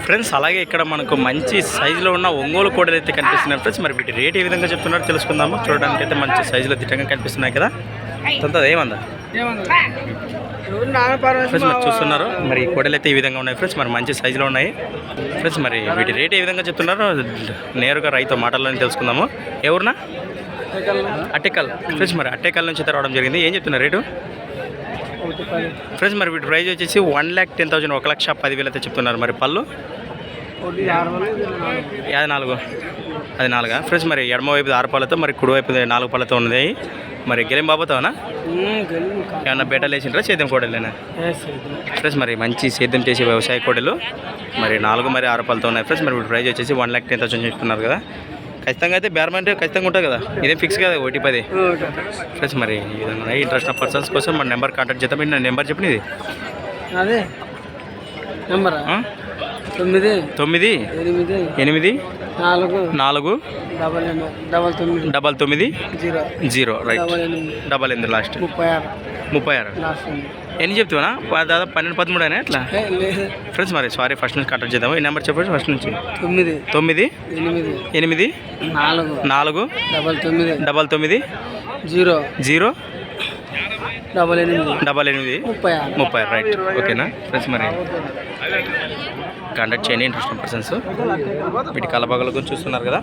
Friends అలాగే ఇక్కడ మనకు మంచి సైజులో ఉన్న ఒంగోలు కోడలు అయితే కనిపిస్తున్నాయి ఫ్రెండ్స్. మరి వీటి రేట్ ఏ విధంగా చెప్తున్నారో తెలుసుకుందాము. చూడడానికి అయితే మంచి సైజులో దిట్టంగా కనిపిస్తున్నాయి కదా. అంతా ఏమందా ఫ్రెండ్స్ మరి చూస్తున్నారు. మరి ఈ కోడలు అయితే ఈ విధంగా ఉన్నాయి ఫ్రెండ్స్. మరి మంచి సైజులో ఉన్నాయి ఫ్రెండ్స్. మరి వీటి రేట్ ఏ విధంగా చెప్తున్నారో నేరుగా రైతు మాటల్లోనే తెలుసుకుందాము. ఎవరునా అట్టెకల్ ఫ్రెండ్స్. మరి అట్టెకల్ నుంచి రావడం జరిగింది. ఏం చెప్తున్నారు రేటు ఫ్రెండ్స్? మరి వీటి ప్రైజ్ వచ్చేసి 1,10,000 1,10,000 అయితే చెప్తున్నారు. మరి పళ్ళు అది 4 అది 4 ఫ్రెండ్స్. మరి ఎడమ వైపు 6 పళ్ళతో మరి కుడి వైపు 4 పళ్ళతో ఉన్నది. మరి గెలిం బాబోతావనా ఏమన్నా బేటలు వేసింటారా సేద్యం కోడలేనా ఫ్రెండ్స్? మరి మంచి సేద్యం చేసే వ్యవసాయ కోడలు మరి 4 మరి 6 పళ్ళతో ఉన్నాయి ఫ్రెండ్స్. మరి వీటి ప్రైజ్ వచ్చేసి 1,10,000 చెప్తున్నారు కదా. ఖచ్చితంగా అయితే బేరం అంటే ఖచ్చితంగా ఉంటుంది కదా, ఇదేం ఫిక్స్ కదా 1-10 ఫ్రెండ్స్. మరి ఈ విధంగా ఇంట్రెస్ట్ ఆఫ్ పర్సన్స్ కోసం మన నెంబర్ కాంటాక్ట్ చేద్దాం. నా నెంబర్ చెప్పండి. ఇది అదే నెంబర్ 9949990 రైట్ 88 లాస్ట్ 36 ఎన్ని చెప్తావా? దాదాపు 12-13 అయినా ఎట్లా ఫ్రెండ్స్? మరి సారీ ఫస్ట్ నుంచి కాంటాక్ట్ చేద్దాము. ఈ నెంబర్ చెప్పండి ఫస్ట్ నుంచి. 9 8 4 99 0 88 30 రైట్ ఓకేనా ఫ్రెండ్స్? మరి కాంటాక్ట్ చేయండి ఇంట్రెస్ట్ పర్సన్స్. వీటి కలబాగల గురించి చూస్తున్నారు కదా.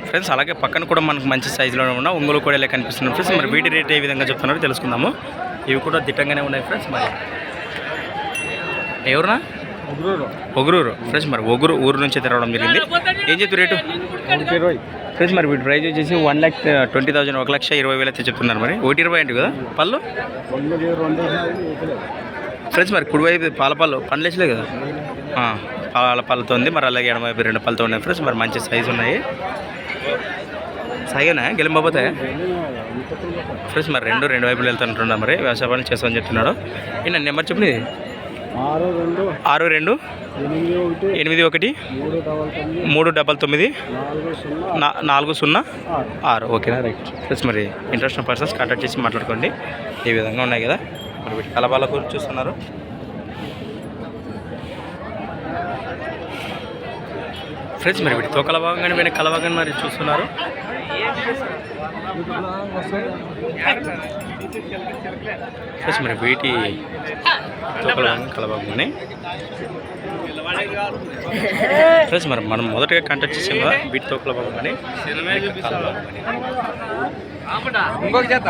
ఫ్రెండ్స్ అలాగే పక్కన కూడా మనకు మంచి సైజులో ఉన్న ఒంగోలు కోడలే కనిపిస్తున్నాయి ఫ్రెండ్స్. మరి వీటి రేట్ ఏ విధంగా చెప్తున్నారో తెలుసుకుందాము. ఇవి కూడా దిట్టంగానే ఉన్నాయి ఫ్రెండ్స్. మరి ఎవరునా ఒగురూరు ఫ్రెండ్స్. మరి ఊరు నుంచి అయితే రావడం జరిగింది. ఏం చెప్తారు రేటు ఫ్రెండ్స్? మరి వీటి ప్రైజ్ వచ్చేసి 1,20,000 1,20,000 అయితే చెప్తున్నారు. మరి 1,20 అంటే కదా పళ్ళు ఫ్రెండ్స్. మరి కుడివైపు పళ్ళు పండ్లేసలే కదా, పళ్ళతో ఉంది. మరి అలాగే ఎడమవైపు 2 పళ్ళతో ఉన్నాయి ఫ్రెండ్స్. మరి మంచి సైజు ఉన్నాయి. సాగేనా గెలింబాబోతాయి ఫ్రెండ్స్. మరి 2 వైపులు వెళ్తుంటున్నా. మరి వ్యవసాయ పనులు చేస్తామని చెప్తున్నాడు. ఈయన నెంబర్ చెప్పండి. 62 81 399 4006 ఓకేనా రైట్ ఫ్రెండ్స్. మరి ఇంట్రెస్ట్ పర్సన్స్ కాంటాక్ట్ చేసి మాట్లాడుకోండి. ఈ విధంగా ఉన్నాయి కదా. మరి వీటి కలబాల గురించి చూస్తున్నారు ఫ్రెండ్స్. మరి వీటి తోకల భాగంగానే వీళ్ళ కల భాగాన్ని మరి చూస్తున్నారు. ఫ్రెండ్స్ మరి వీటి తోకల భాగం కల భాగంగానే ఫ్రెండ్స్. మరి మనం మొదటగా కాంటాక్ట్ చేసాం కదా వీటి తోకల భాగంగానే కల భాగంగానే. ఇంకొక చేత